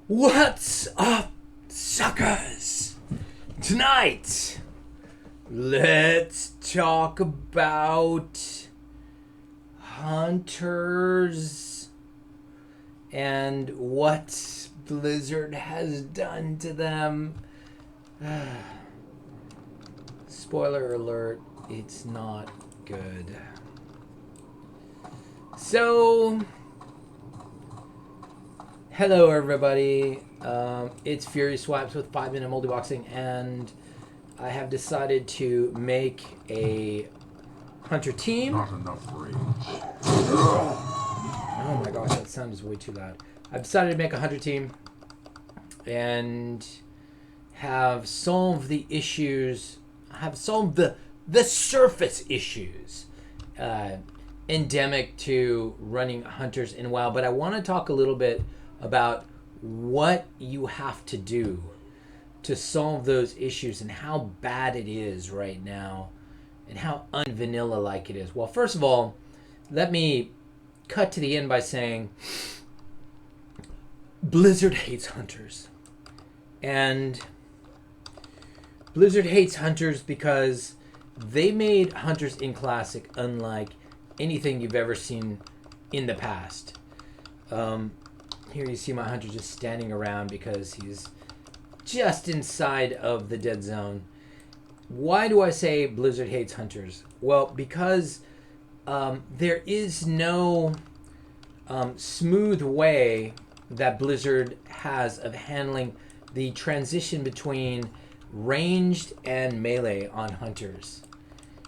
What's up, suckers? Tonight, let's talk about hunters and what Blizzard has done to them. Spoiler alert, it's not good. So, hello everybody, it's Fury Swipes with 5-minute multiboxing, and I have decided to make a hunter team. Not enough rage. Oh my gosh, that sound is way too loud. I've decided to make a hunter team and have solved the issues, have solved the surface issues endemic to running hunters in WoW, but I want to talk a little bit about what you have to do to solve those issues and how bad it is right now and how unvanilla like it is. Well, first of all, let me cut to the end by saying Blizzard hates hunters. And Blizzard hates hunters because they made hunters in Classic unlike anything you've ever seen in the past. Here you see my hunter just standing around because he's just inside of the dead zone. Why do I say Blizzard hates hunters? Well, because there is no smooth way that Blizzard has of handling the transition between ranged and melee on hunters.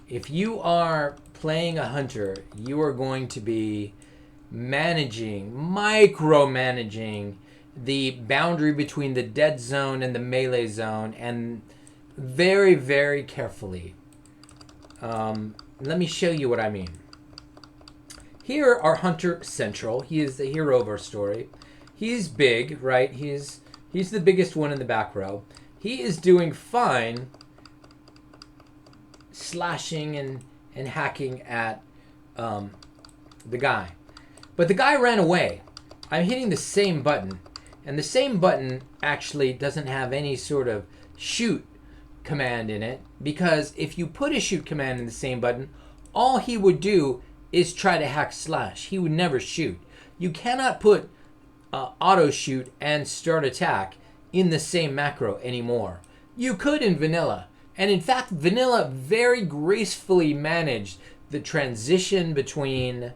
If you are playing a hunter, you are going to be micromanaging the boundary between the dead zone and the melee zone, and very, very carefully. Let me show you what I mean. Here are Hunter Central. He is the hero of our story. He's big, right? He's the biggest one in the back row. He is doing fine slashing and hacking at the guy. But the guy ran away. I'm hitting the same button, and the same button actually doesn't have any sort of shoot command in it, because if you put a shoot command in the same button, all he would do is try to hack slash. He would never shoot. You cannot put auto shoot and start attack in the same macro anymore. You could in vanilla, and in fact vanilla very gracefully managed the transition between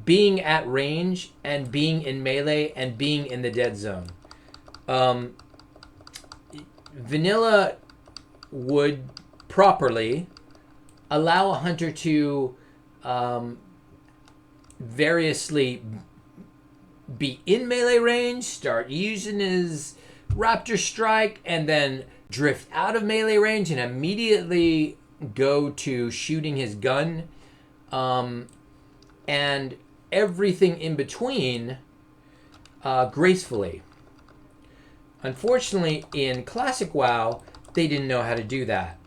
being at range and being in melee and being in the dead zone. Vanilla would properly allow a hunter to variously be in melee range, start using his Raptor Strike, and then drift out of melee range and immediately go to shooting his gun. And everything in between gracefully. Unfortunately, in Classic WoW, they didn't know how to do that.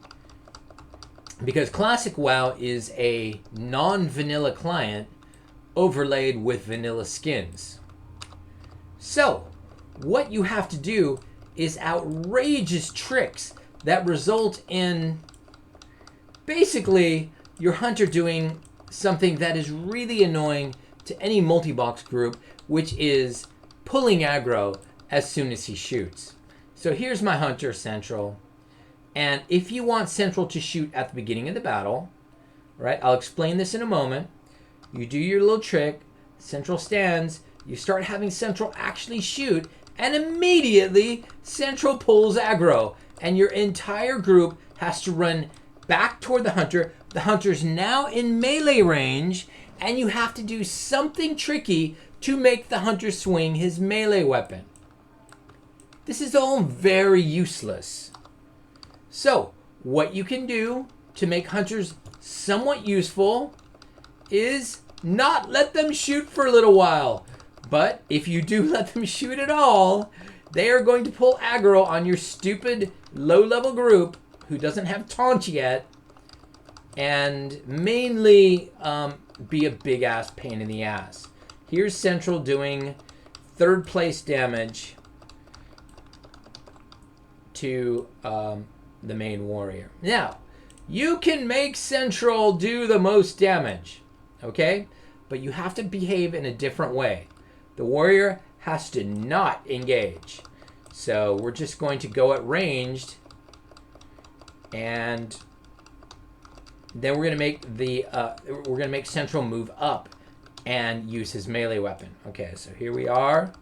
Because Classic WoW is a non-vanilla client overlaid with vanilla skins. So, what you have to do is outrageous tricks that result in basically your hunter doing something that is really annoying to any multi-box group, which is pulling aggro as soon as he shoots. So here's my hunter Central, and if you want Central to shoot at the beginning of the battle, right, I'll explain this in a moment. You do your little trick, Central stands, you start having Central actually shoot, and immediately Central pulls aggro, and your entire group has to run back toward the hunter. The hunter's now in melee range, and you have to do something tricky to make the hunter swing his melee weapon. This is all very useless. So, what you can do to make hunters somewhat useful is not let them shoot for a little while. But if you do let them shoot at all, they are going to pull aggro on your stupid low-level group who doesn't have taunt yet, and mainly be a big-ass pain in the ass. Here's Central doing third place damage to the main warrior. Now, you can make Central do the most damage, okay? But you have to behave in a different way. The warrior has to not engage. So we're just going to go at ranged, and then we're gonna make Central move up and use his melee weapon. Okay, so here we are.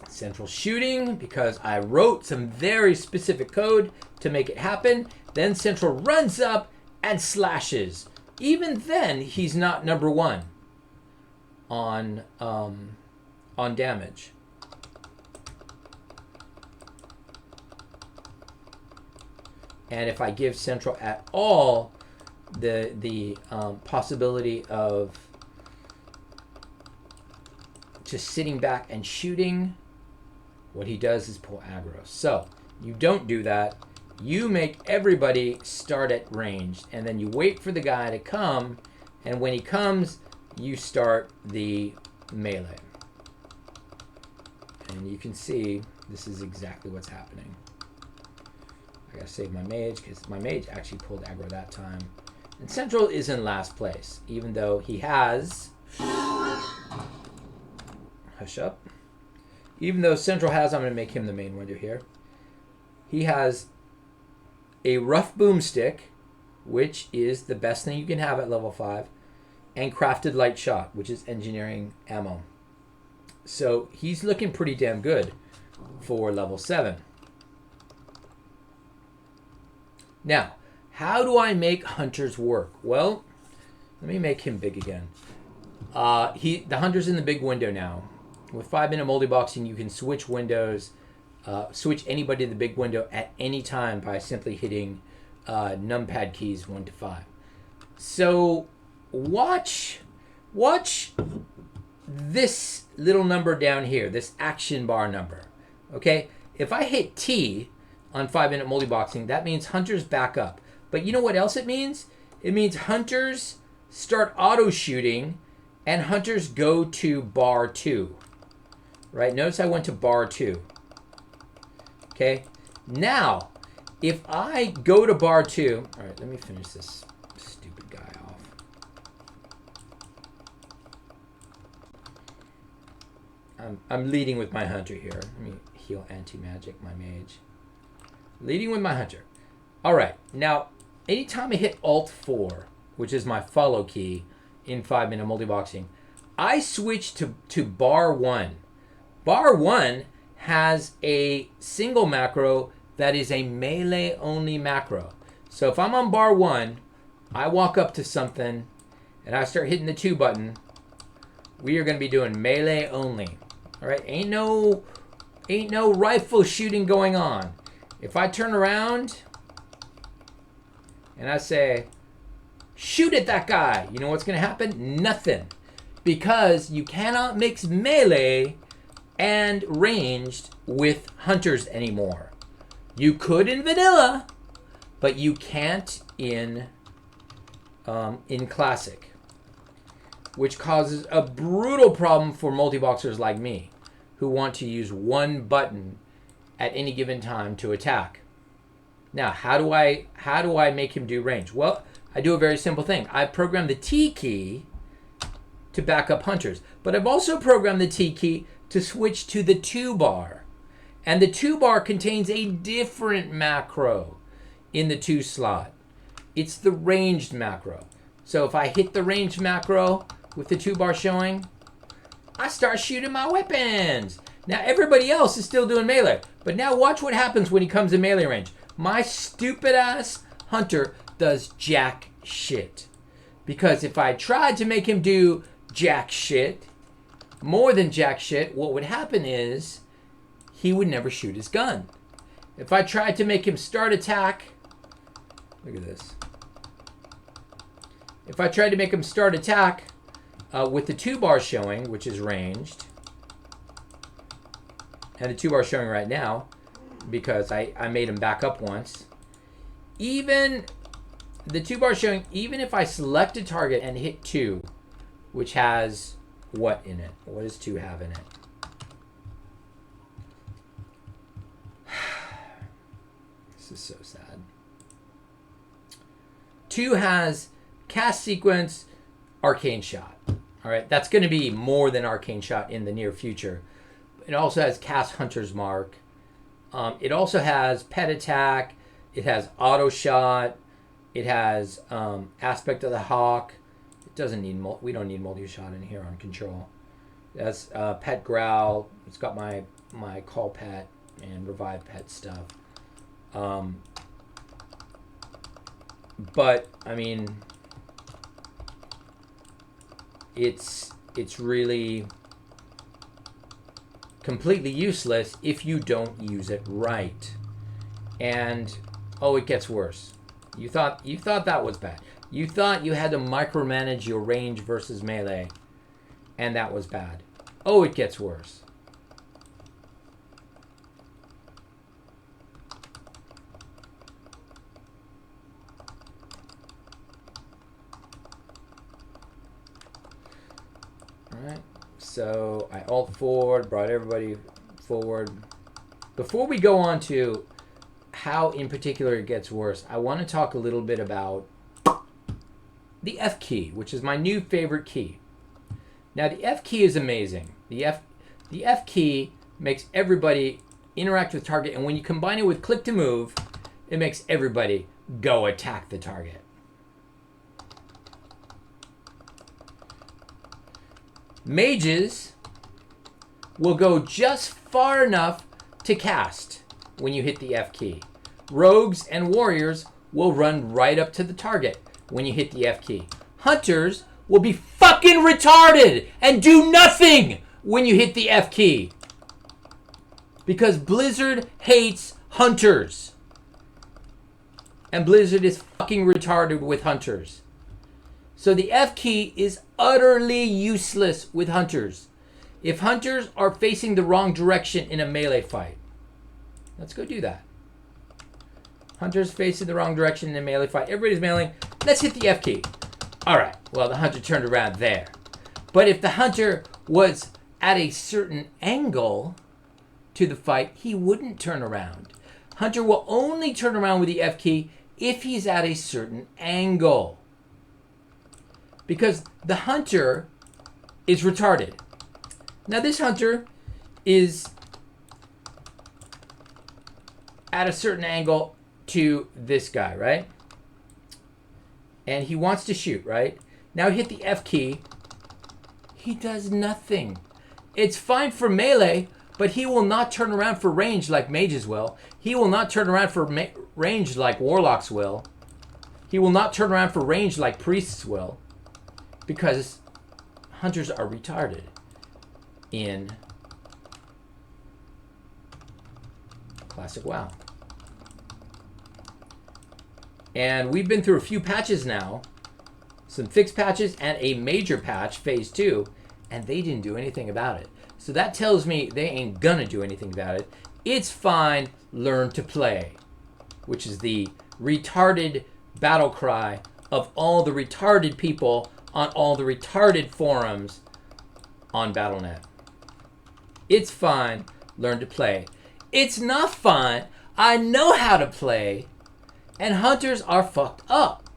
Central shooting, because I wrote some very specific code to make it happen. Then Central runs up and slashes. Even then, he's not number one on damage. And if I give Central at all the possibility of just sitting back and shooting, what he does is pull aggro. So you don't do that. You make everybody start at ranged, and then you wait for the guy to come, and when he comes, you start the melee. And you can see this is exactly what's happening. I gotta save my mage, because my mage actually pulled aggro that time. And Central is in last place, even though he has... Hush up. Even though Central has, I'm going to make him the main window here. He has a rough boomstick, which is the best thing you can have at level 5, and crafted light shot, which is engineering ammo. So he's looking pretty damn good for level 7. Now, how do I make hunters work? Well, let me make him big again. The hunter's in the big window now. With 5-minute multi-boxing, you can switch windows, switch anybody to the big window at any time by simply hitting numpad keys 1 to 5. So watch this little number down here, this action bar number. Okay, if I hit T on 5-minute multi-boxing, that means hunters back up. But you know what else it means? It means hunters start auto shooting, and hunters go to bar 2. Right? Notice I went to bar 2. Okay? Now, if I go to bar 2... All right, let me finish this stupid guy off. I'm leading with my hunter here. Let me heal anti-magic, my mage. Leading with my hunter. All right. Now, anytime I hit Alt-4, which is my follow key in 5-minute multi-boxing, I switch to bar 1. Bar 1 has a single macro that is a melee only macro. So if I'm on bar 1, I walk up to something and I start hitting the 2 button, we are going to be doing melee only. All right, ain't no rifle shooting going on. If I turn around and I say, shoot at that guy, you know what's going to happen? Nothing. Because you cannot mix melee and ranged with hunters anymore. You could in vanilla, but you can't in classic, which causes a brutal problem for multi-boxers like me, who want to use one button at any given time to attack. Now, how do I make him do range? Well, I do a very simple thing. I programmed the T key to back up hunters, but I've also programmed the T key to switch to the 2 bar. And the 2 bar contains a different macro in the 2 slot. It's the ranged macro. So if I hit the ranged macro with the 2 bar showing, I start shooting my weapons. Now everybody else is still doing melee. But now watch what happens when he comes in melee range. My stupid ass hunter does jack shit. Because if I tried to make him do jack shit, more than jack shit, what would happen is he would never shoot his gun. If I tried to make him start attack, look at this. If I tried to make him start attack with the 2 bar showing, which is ranged, and the 2 bar showing right now, because I made him back up once, even the 2 bar showing, even if I select a target and hit 2, which has what in it? What does 2 have in it? This is so sad. 2 has cast sequence, arcane shot. All right, that's going to be more than arcane shot in the near future. It also has cast hunter's mark. It also has pet attack. It has auto shot. It has aspect of the hawk. It doesn't need we don't need multi shot in here on control. That's pet growl. It's got my call pet and revive pet stuff. But I mean, it's really completely useless if you don't use it right. And oh, it gets worse. You thought that was bad. You thought you had to micromanage your range versus melee, and that was bad. Oh, it gets worse. Alright, so I alt forward, brought everybody forward. Before we go on to how in particular it gets worse, I want to talk a little bit about the F key, which is my new favorite key. Now the F key is amazing. The F key makes everybody interact with target, and when you combine it with click to move, it makes everybody go attack the target. Mages will go just far enough to cast when you hit the F key. Rogues and warriors will run right up to the target when you hit the F key. Hunters will be fucking retarded and do nothing when you hit the F key. Because Blizzard hates hunters. And Blizzard is fucking retarded with hunters. So the F key is utterly useless with hunters. If hunters are facing the wrong direction in a melee fight, let's go do that. Hunters facing the wrong direction in a melee fight. Everybody's mailing. Let's hit the F key. All right. Well, the hunter turned around there. But if the hunter was at a certain angle to the fight, he wouldn't turn around. Hunter will only turn around with the F key if he's at a certain angle. Because the hunter is retarded. Now this hunter is at a certain angle to this guy, right? And he wants to shoot, right? Now hit the F key. He does nothing. It's fine for melee, but he will not turn around for range like mages will. He will not turn around for range like warlocks will. He will not turn around for range like priests will. Because hunters are retarded in classic WoW. And we've been through a few patches now. Some fixed patches and a major patch, phase 2, and they didn't do anything about it. So that tells me they ain't gonna do anything about it. It's fine, learn to play, which is the retarded battle cry of all the retarded people on all the retarded forums on Battle.net. It's fine, learn to play. It's not fine, I know how to play, and hunters are fucked up.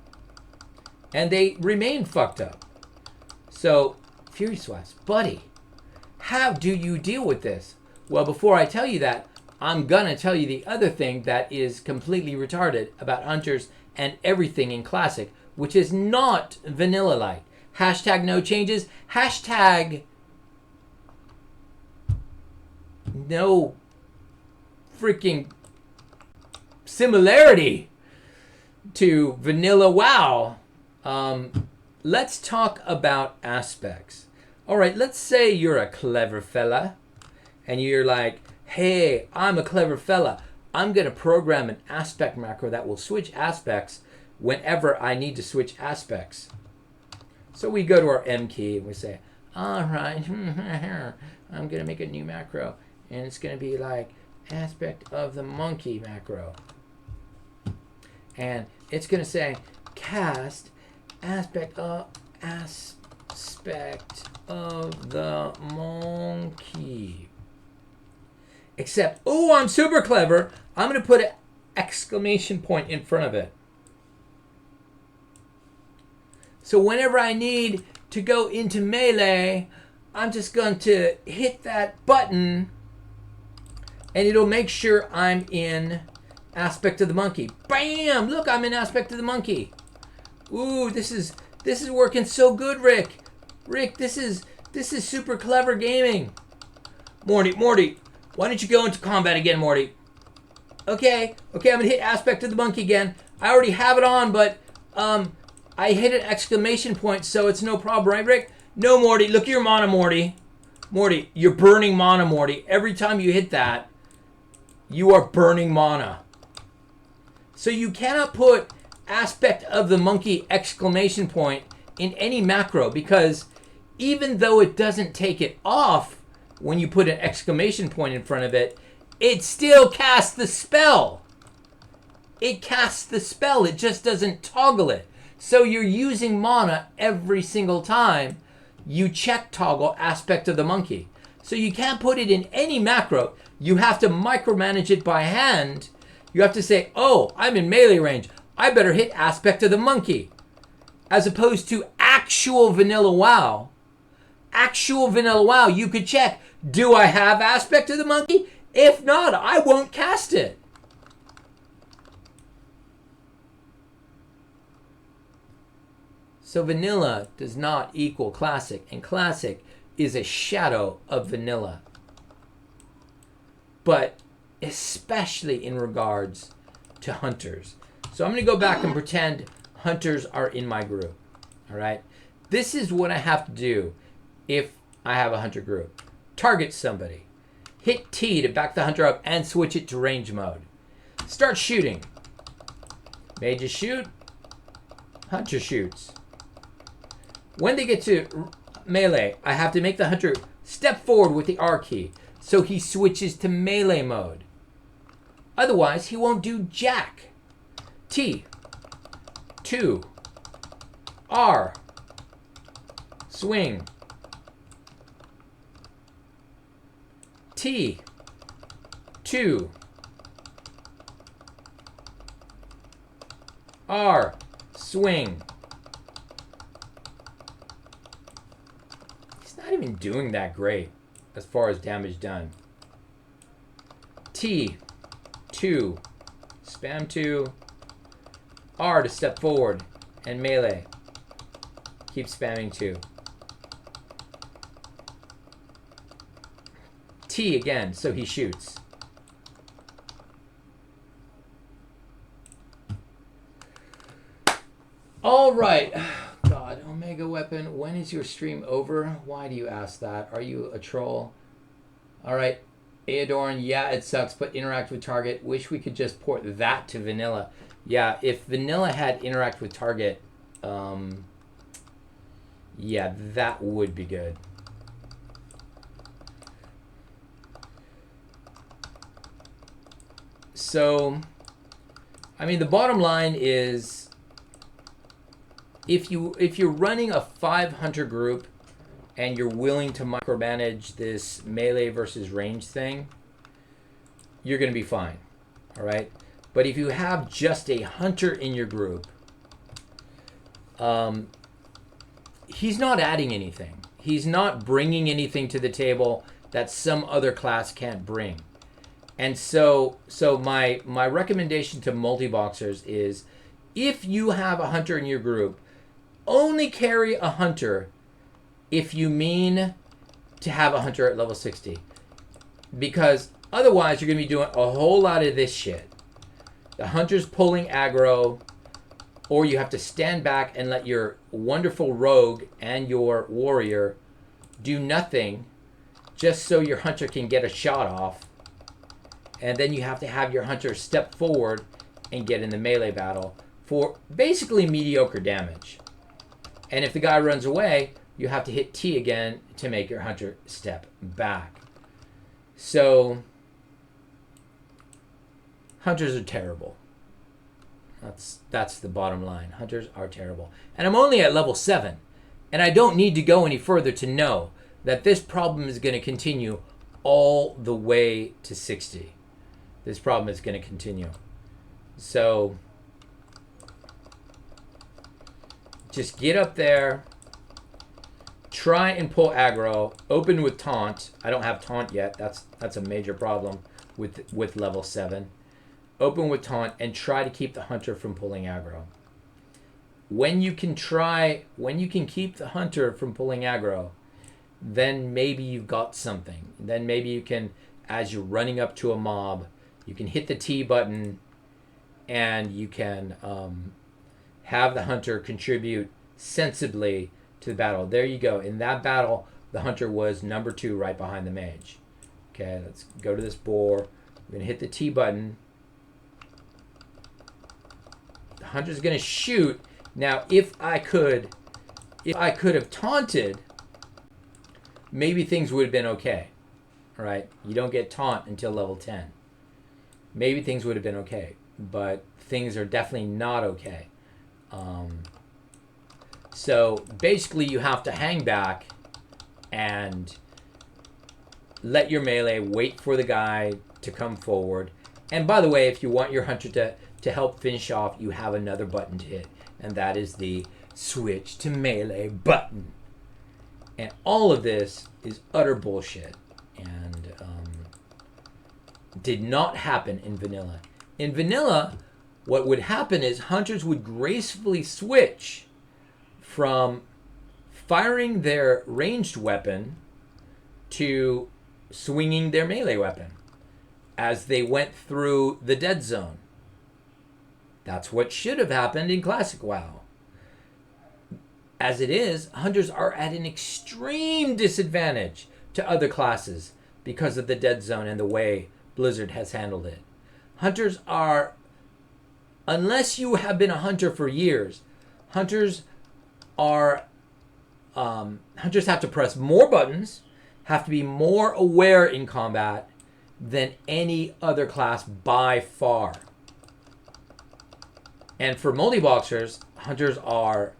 And they remain fucked up. So, Fury Swats, buddy, how do you deal with this? Well, before I tell you that, I'm gonna tell you the other thing that is completely retarded about hunters and everything in Classic, which is not vanilla-like. Hashtag no changes. Hashtag no freaking similarity to vanilla WoW. Let's talk about aspects. All right, let's say you're a clever fella and you're like, hey, I'm a clever fella. I'm going to program an aspect macro that will switch aspects whenever I need to switch aspects. So we go to our M key and we say, all right, I'm going to make a new macro. And it's going to be like aspect of the monkey macro. And it's going to say cast aspect of aspect of the monkey. Except, oh, I'm super clever. I'm going to put an exclamation point in front of it. So whenever I need to go into melee, I'm just going to hit that button and it'll make sure I'm in aspect of the monkey. Bam! Look, I'm in aspect of the monkey. Ooh, this is working so good, Rick. Rick, this is super clever gaming. Morty, why don't you go into combat again, Morty? Okay, I'm gonna hit aspect of the monkey again. I already have it on, but I hit an exclamation point, so it's no problem, right, Rick? No, Morty, look at your mana, Morty. Morty, you're burning mana, Morty. Every time you hit that, you are burning mana. So you cannot put aspect of the monkey exclamation point in any macro, because even though it doesn't take it off when you put an exclamation point in front of it, it still casts the spell. It casts the spell. It just doesn't toggle it. So you're using mana every single time you check toggle aspect of the monkey. So you can't put it in any macro. You have to micromanage it by hand. You have to say, oh, I'm in melee range. I better hit aspect of the monkey. As opposed to actual vanilla WoW. Actual vanilla WoW, you could check, do I have aspect of the monkey? If not, I won't cast it. So vanilla does not equal classic, and classic is a shadow of vanilla. But especially in regards to hunters. So I'm going to go back and pretend hunters are in my group. All right. This is what I have to do if I have a hunter group. Target somebody. Hit T to back the hunter up and switch it to range mode. Start shooting. Mages shoot. Hunter shoots. When they get to melee, I have to make the hunter step forward with the R key so he switches to melee mode. Otherwise, he won't do jack. T, 2, R, swing. T, 2, R, swing. He's not even doing that great as far as damage done. T, 2, spam 2, R to step forward, and melee. Keep spamming 2. T again, so he shoots. All right. God, Omega Weapon, when is your stream over? Why do you ask that? Are you a troll? All right. Eodorn, yeah, it sucks, but interact with target. Wish we could just port that to vanilla. Yeah, if vanilla had interact with target, yeah, that would be good. So, I mean, the bottom line is, if you're running a 5-hunter group and you're willing to micromanage this melee versus range thing, you're going to be fine. All right. But if you have just a hunter in your group, he's not adding anything. He's not bringing anything to the table that some other class can't bring. And so my recommendation to multi-boxers is, if you have a hunter in your group, only carry a hunter if you mean to have a hunter at level 60. Because otherwise you're going to be doing a whole lot of this shit. The hunter's pulling aggro, or you have to stand back and let your wonderful rogue and your warrior do nothing just so your hunter can get a shot off. And then you have to have your hunter step forward and get in the melee battle for basically mediocre damage. And if the guy runs away, you have to hit T again to make your hunter step back. So, hunters are terrible. That's the bottom line. Hunters are terrible. And I'm only at level 7. And I don't need to go any further to know that this problem is going to continue all the way to 60. This problem is going to continue. So just get up there, try and pull aggro, open with taunt. I don't have taunt yet. That's a major problem with level 7. Open with taunt and try to keep the hunter from pulling aggro. When you can keep the hunter from pulling aggro, then maybe you've got something. Then maybe you can, as you're running up to a mob, you can hit the T button and you can have the hunter contribute sensibly to the battle. There you go. In that battle, the hunter was number 2 right behind the mage. Okay, let's go to this boar. We're going to hit the T button. The hunter's going to shoot. Now, if I could have taunted, maybe things would have been okay. All right? You don't get taunt until level 10. Maybe things would have been okay, but things are definitely not okay. So basically, you have to hang back and let your melee wait for the guy to come forward. And by the way, if you want your hunter to help finish off, you have another button to hit, and that is the switch to melee button. And all of this is utter bullshit and did not happen in vanilla. In vanilla, what would happen is hunters would gracefully switch from firing their ranged weapon to swinging their melee weapon as they went through the dead zone. That's what should have happened in Classic WoW. As it is, hunters are at an extreme disadvantage to other classes because of the dead zone and the way Blizzard has handled it. Hunters are, unless you have been a hunter for years, hunters have to press more buttons, have to be more aware in combat than any other class by far. And for multi-boxers, hunters are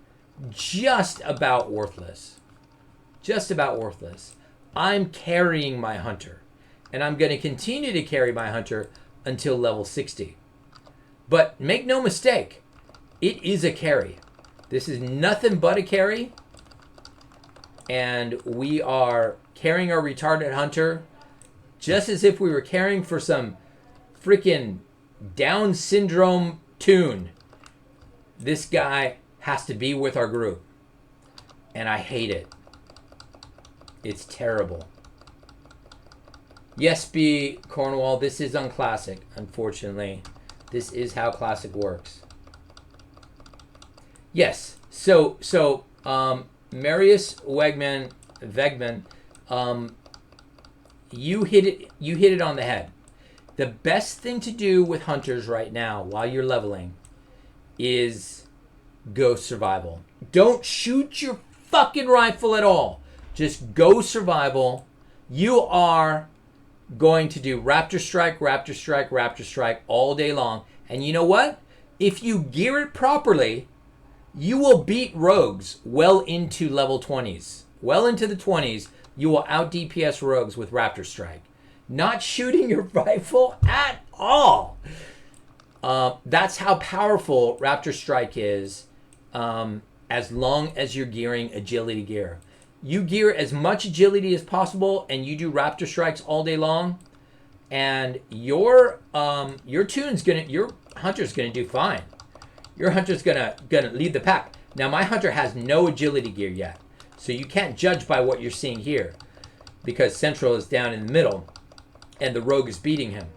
just about worthless. Just about worthless. I'm carrying my hunter, and I'm going to continue to carry my hunter until level 60. But make no mistake, it is a carry. This is nothing but a carry, and we are carrying our retarded hunter just as if we were caring for some freaking Down syndrome tune. This guy has to be with our group, and I hate it. It's terrible. Yes, B. Cornwall, this is unclassic, unfortunately. This is how Classic works. Yes, so Marius Wegman, you hit it on the head. The best thing to do with hunters right now while you're leveling is go survival. Don't shoot your fucking rifle at all. Just go survival. You are going to do Raptor Strike, Raptor Strike, Raptor Strike all day long. And you know what? If you gear it properly, you will beat rogues well into level 20s. Well into the 20s, you will out DPS rogues with Raptor Strike. Not shooting your rifle at all. That's how powerful Raptor Strike is, as long as you're gearing agility gear. You gear as much agility as possible, and you do Raptor Strikes all day long, and your hunter's gonna do fine. Your hunter's gonna lead the pack. Now my hunter has no agility gear yet, so you can't judge by what you're seeing here, because Central is down in the middle, and the rogue is beating him.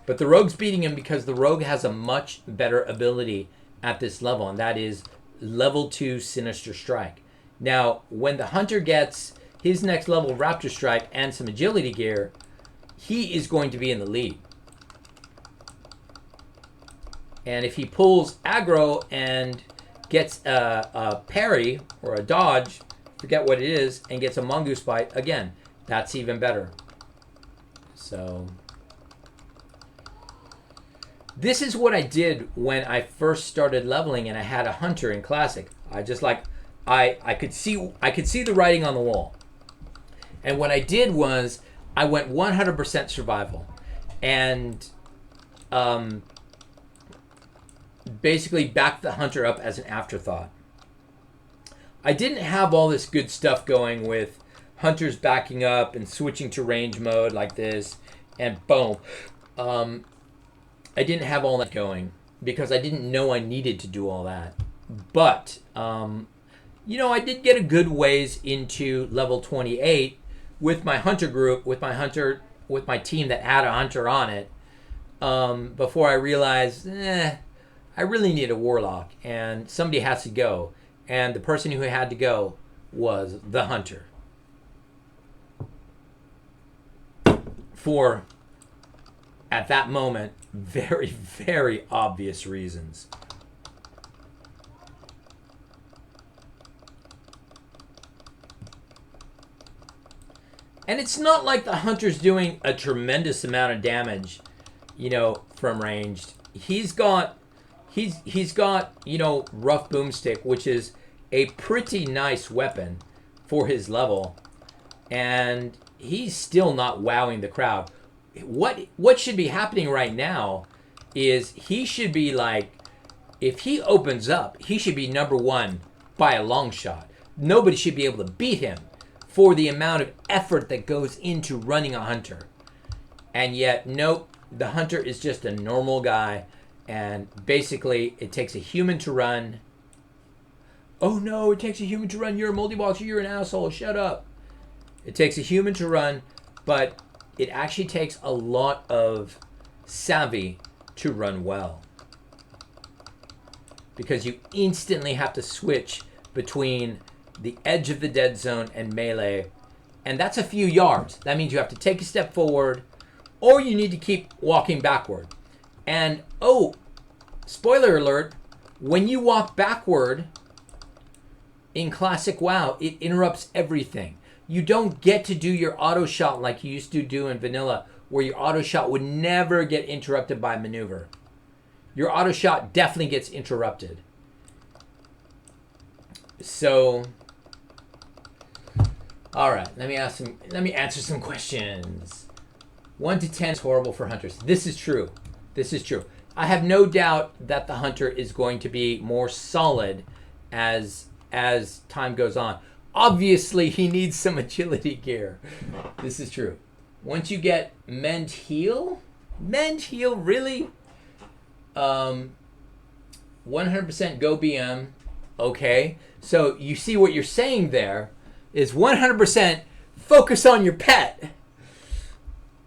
But the rogue's beating him because the rogue has a much better ability at this level, and that is level 2 Sinister Strike. Now, when the hunter gets his next level Raptor Strike and some agility gear, he is going to be in the lead. And if he pulls aggro and gets a parry or a dodge, forget what it is, and gets a mongoose bite, again, that's even better. So this is what I did when I first started leveling and I had a hunter in Classic. I just I could see the writing on the wall. And what I did was I went 100% survival, and basically backed the hunter up as an afterthought. I didn't have all this good stuff going with hunters backing up and switching to range mode like this, and boom. I didn't have all that going because I didn't know I needed to do all that. But, I did get a good ways into level 28 with my hunter group, with my team that had a hunter on it, before I realized, I really need a warlock, and somebody has to go. And the person who had to go was the hunter. For, at that moment, very, very obvious reasons. And it's not like the hunter's doing a tremendous amount of damage, from ranged. He's got, rough boomstick, which is a pretty nice weapon for his level. And he's still not wowing the crowd. What should be happening right now is he should be like, if he opens up, he should be number one by a long shot. Nobody should be able to beat him for the amount of effort that goes into running a hunter. And yet, nope, the hunter is just a normal guy, and basically it takes a human to run. Oh no, it takes a human to run. You're a multi-boxer, you're an asshole, shut up. It takes a human to run, but it actually takes a lot of savvy to run well. Because you instantly have to switch between the edge of the dead zone and melee. And that's a few yards. That means you have to take a step forward, or you need to keep walking backward. And, spoiler alert, when you walk backward in Classic WoW, it interrupts everything. You don't get to do your auto shot like you used to do in Vanilla, where your auto shot would never get interrupted by maneuver. Your auto shot definitely gets interrupted. So, all right, let me answer some questions. 1 to 10 is horrible for hunters. This is true. I have no doubt that the hunter is going to be more solid as time goes on. Obviously, he needs some agility gear. This is true. Once you get Mend Heal, really? 100% go BM. Okay. So you see what you're saying there is 100% focus on your pet.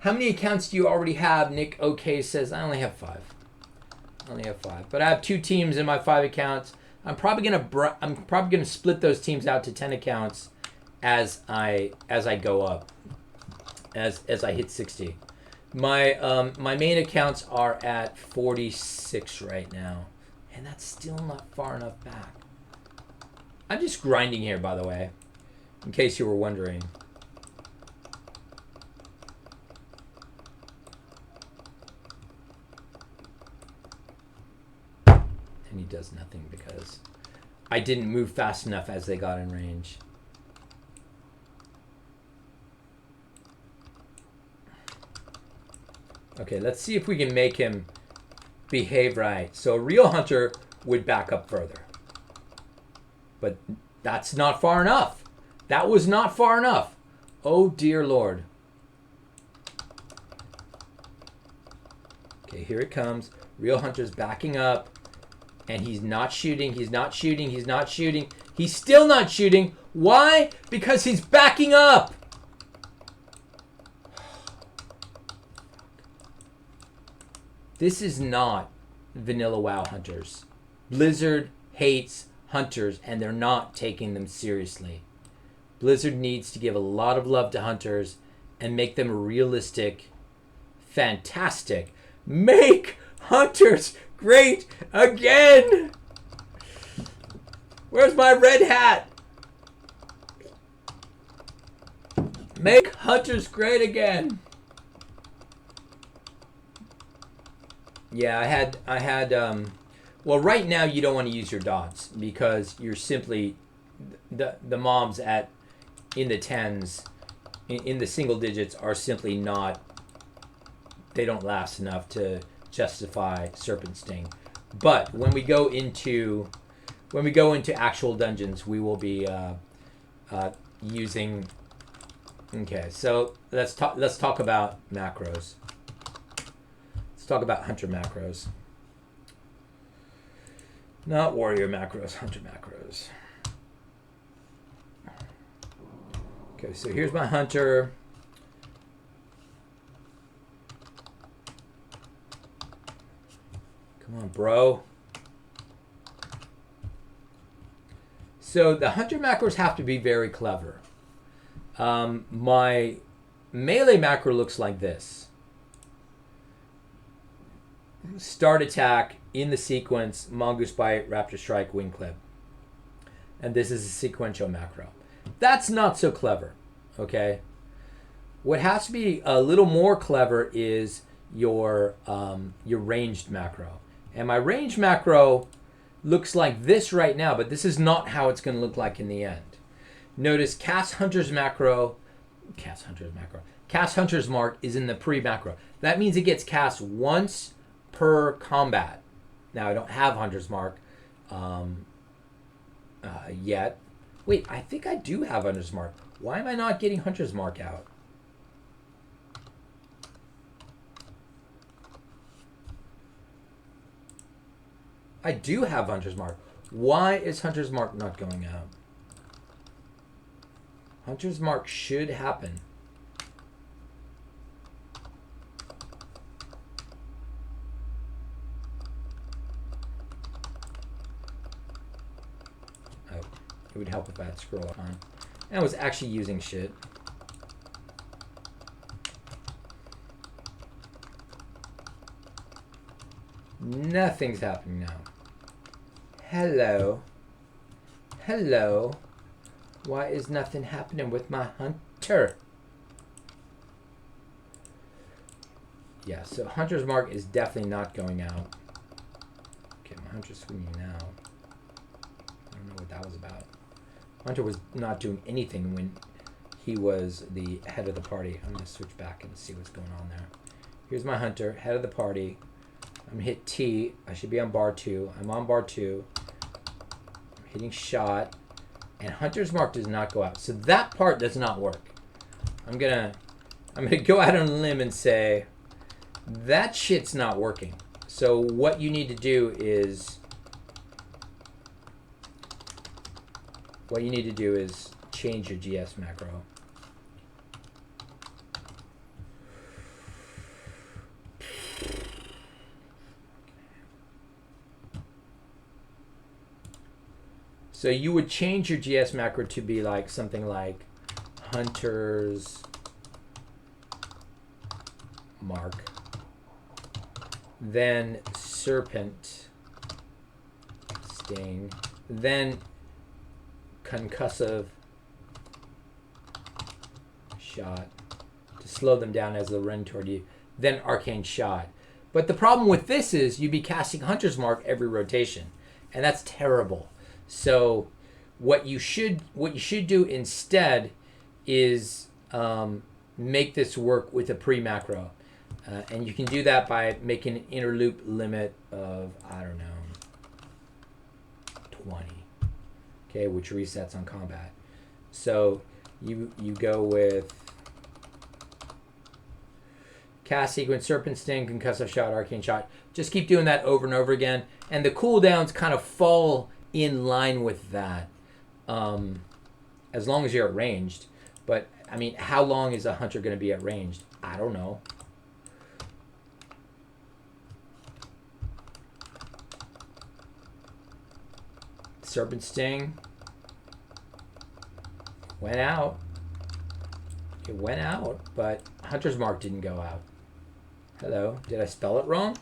How many accounts do you already have? Nick OK says, I only have 5. But I have 2 teams in my 5 accounts. I'm probably gonna split those teams out to 10 accounts as I go up, as I hit 60. My main accounts are at 46 right now, and that's still not far enough back. I'm just grinding here, by the way, in case you were wondering. And he does nothing because I didn't move fast enough as they got in range. Okay, let's see if we can make him behave right. So a real hunter would back up further. But that's not far enough. That was not far enough. Oh, dear Lord. Okay, here it comes. Real hunter's backing up. And he's not shooting. He's still not shooting. Why? Because he's backing up. This is not vanilla WoW hunters. Blizzard hates hunters, and they're not taking them seriously. Blizzard needs to give a lot of love to hunters and make them realistic, fantastic. Make hunters great again! Where's my red hat? Make hunters great again. Yeah, I had well, right now you don't want to use your dots because you're simply the mobs at in the tens, in the single digits are simply not. They don't last enough to justify Serpent Sting. But when we go into actual dungeons, we will be using. Okay, so let's talk about macros. Let's talk about hunter macros. Not warrior macros, hunter macros. Okay, so here's my hunter. Come on, bro. So the hunter macros have to be very clever. My melee macro looks like this. Start attack in the sequence, Mongoose Bite, Raptor Strike, Wing Clip. And this is a sequential macro. That's not so clever, okay? What has to be a little more clever is your ranged macro. And my ranged macro looks like this right now, but this is not how it's going to look like in the end. Notice Cast Hunter's Mark is in the pre-macro. That means it gets cast once per combat. Now, I don't have Hunter's Mark yet. Wait, I think I do have Hunter's Mark. Why am I not getting Hunter's Mark out? I do have Hunter's Mark. Why is Hunter's Mark not going out? Hunter's Mark should happen. Oh, it would help if I had scroll on. And I was actually using shit. Nothing's happening now. Hello. Hello. Why is nothing happening with my hunter? Yeah, so Hunter's Mark is definitely not going out. Okay, my hunter's swinging now. I don't know what that was about. Hunter was not doing anything when he was the head of the party. I'm going to switch back and see what's going on there. Here's my hunter, head of the party. I'm going to hit T. I should be on bar 2. I'm on bar 2. I'm hitting shot. And Hunter's Mark does not go out. So that part does not work. I'm gonna go out on a limb and say that shit's not working. So what you need to do is change your GS macro. So you would change your GS macro to be like something like Hunter's Mark, then Serpent Sting, then Concussive Shot to slow them down as they run toward you, then Arcane Shot. But the problem with this is you'd be casting Hunter's Mark every rotation, and that's terrible. So what you should do instead is make this work with a pre-macro. And you can do that by making an inner loop limit of, I don't know, 20. Okay, which resets on combat. So you go with cast sequence, Serpent Sting, Concussive Shot, Arcane Shot. Just keep doing that over and over again. And the cooldowns kind of fall in line with that, as long as you're at ranged. But I mean, how long is a hunter going to be at ranged? I don't know. Serpent Sting went out. It went out, but Hunter's Mark didn't go out. Hello, did I spell it wrong?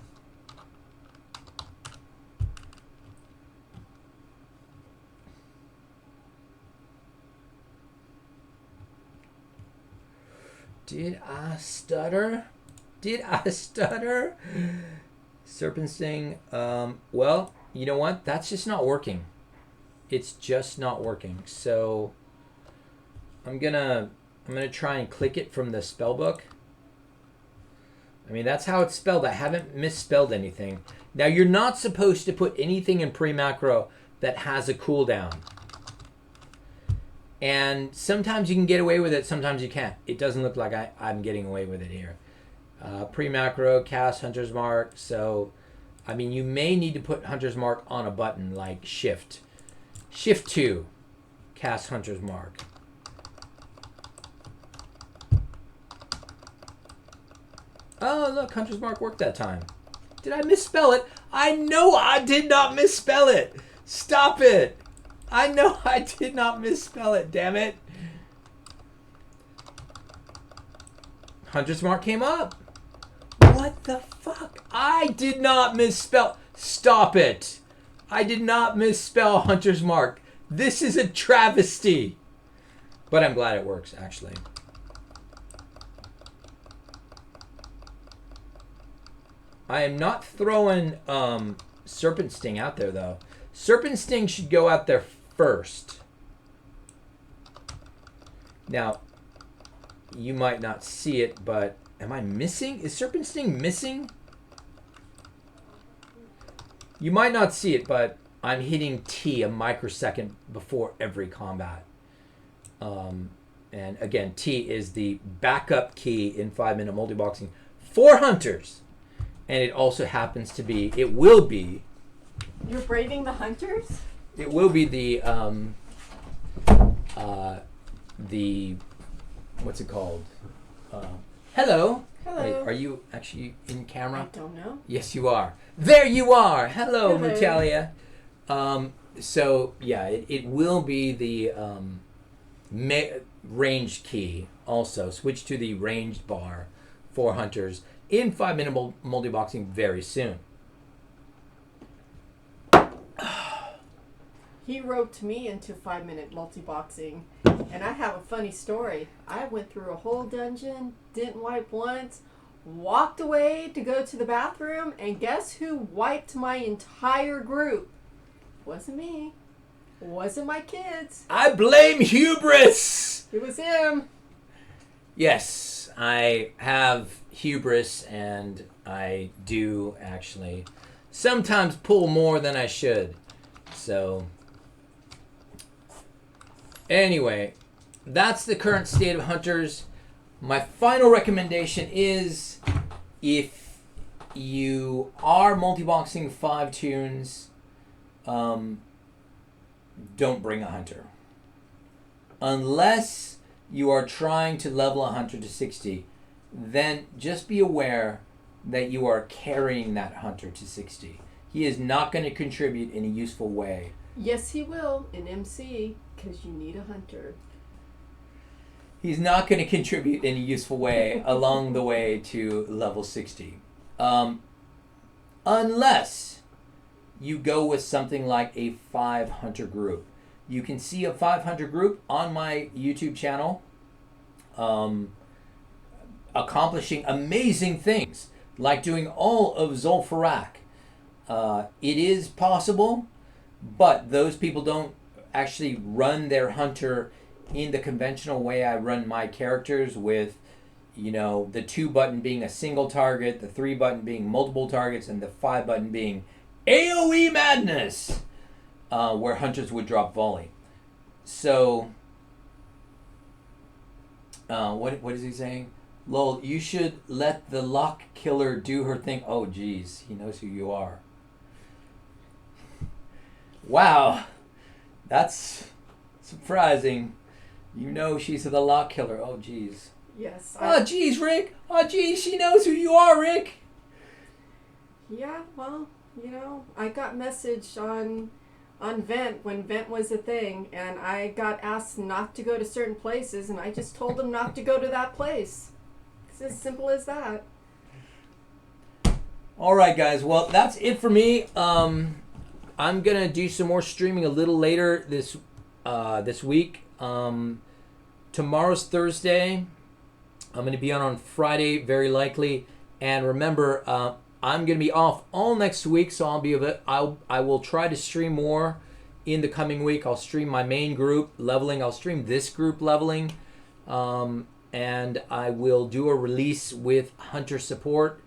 Did I stutter? Did I stutter? Serpent Sting. Well, you know what? That's just not working. it's just not working. So I'm gonna try and click it from the spell book. I mean, that's how it's spelled. I haven't misspelled anything. Now, you're not supposed to put anything in pre-macro that has a cooldown. And sometimes you can get away with it, sometimes you can't. It doesn't look like I'm getting away with it here. Pre-macro, cast Hunter's Mark. So, I mean, you may need to put Hunter's Mark on a button like Shift. Shift 2, cast Hunter's Mark. Oh, look, Hunter's Mark worked that time. Did I misspell it? I know I did not misspell it. Stop it. I know I did not misspell it, damn it. Hunter's Mark came up. What the fuck? I did not misspell. Stop it. I did not misspell Hunter's Mark. This is a travesty. But I'm glad it works, actually. I am not throwing Serpent Sting out there, though. Serpent Sting should go out there first. Now, you might not see it, but am I missing? Is Serpent Sting missing? You might not see it, but I'm hitting T a microsecond before every combat. And again, T is the backup key in 5-minute multiboxing for hunters. And it also happens to be, it will be. You're braving the hunters? It will be the, what's it called? Hello. Hello. Wait, are you actually in camera? I don't know. Yes, you are. There you are. Hello, Hello. Mutalia. So, yeah, it will be the ranged key also. Switch to the ranged bar for hunters in 5-minute multiboxing very soon. He roped me into 5-minute multiboxing, and I have a funny story. I went through a whole dungeon, didn't wipe once, walked away to go to the bathroom, and guess who wiped my entire group? Wasn't me. Wasn't my kids. I blame hubris. It was him. Yes, I have hubris, and I do actually sometimes pull more than I should. So, anyway, that's the current state of hunters. My final recommendation is, if you are multiboxing 5 tunes, don't bring a hunter. Unless you are trying to level a hunter to 60, then just be aware that you are carrying that hunter to 60. He is not going to contribute in a useful way. Yes, he will in MC, because you need a hunter. He's not going to contribute in a useful way along the way to level 60. Unless you go with something like a 5 hunter group. You can see a 5 hunter group on my YouTube channel accomplishing amazing things, like doing all of Zul'Farrak. It is possible, but those people don't actually run their hunter in the conventional way I run my characters, with, you know, the 2 button being a single target, the 3 button being multiple targets, and the 5 button being AoE madness, where hunters would drop volley. So, what is he saying? Lol, you should let the lock killer do her thing. Oh, geez, he knows who you are. Wow, that's surprising. You know she's the lock killer. Oh, geez. Yes. Oh, geez, Rick. Oh, geez, she knows who you are, Rick. Yeah, well, you know, I got messaged on Vent when Vent was a thing, and I got asked not to go to certain places, and I just told them not to go to that place. It's as simple as that. All right, guys. Well, that's it for me. I'm gonna do some more streaming a little later this week. Tomorrow's Thursday. I'm gonna be on Friday, very likely. And remember, I'm gonna be off all next week, so I will try to stream more in the coming week. I'll stream my main group leveling. I'll stream this group leveling. And I will do a release with Hunter support.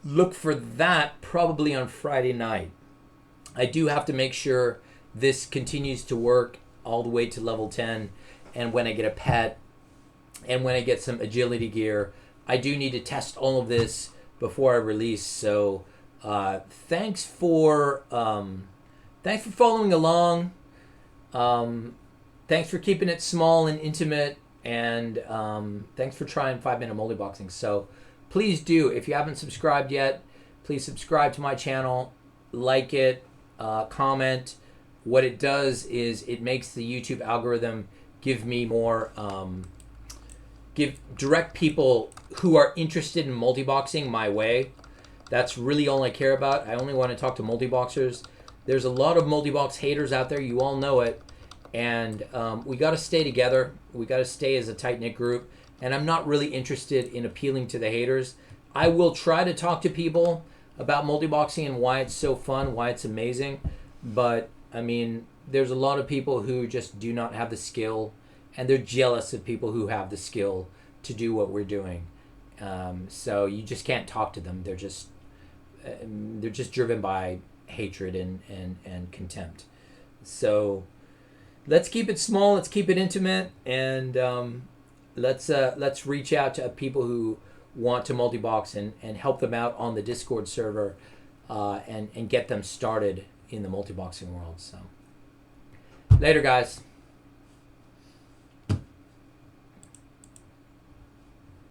Look for that probably on Friday night. I do have to make sure this continues to work all the way to level 10. And when I get a pet and when I get some agility gear, I do need to test all of this before I release. So thanks for following along. Thanks for keeping it small and intimate, and thanks for trying 5-minute multiboxing. So please do, if you haven't subscribed yet, please subscribe to my channel, like it, comment. What it does is it makes the YouTube algorithm give me more, direct people who are interested in multiboxing my way. That's really all I care about. I only want to talk to multiboxers. There's a lot of multibox haters out there. You all know it. And we got to stay together. We got to stay as a tight-knit group. And I'm not really interested in appealing to the haters. I will try to talk to people about multiboxing and why it's so fun, why it's amazing. But, I mean, there's a lot of people who just do not have the skill. And they're jealous of people who have the skill to do what we're doing. So you just can't talk to them. They're just driven by hatred and contempt. So let's keep it small. Let's keep it intimate, and let's reach out to people who want to multibox and help them out on the Discord server, and get them started in the multiboxing world. So later, guys.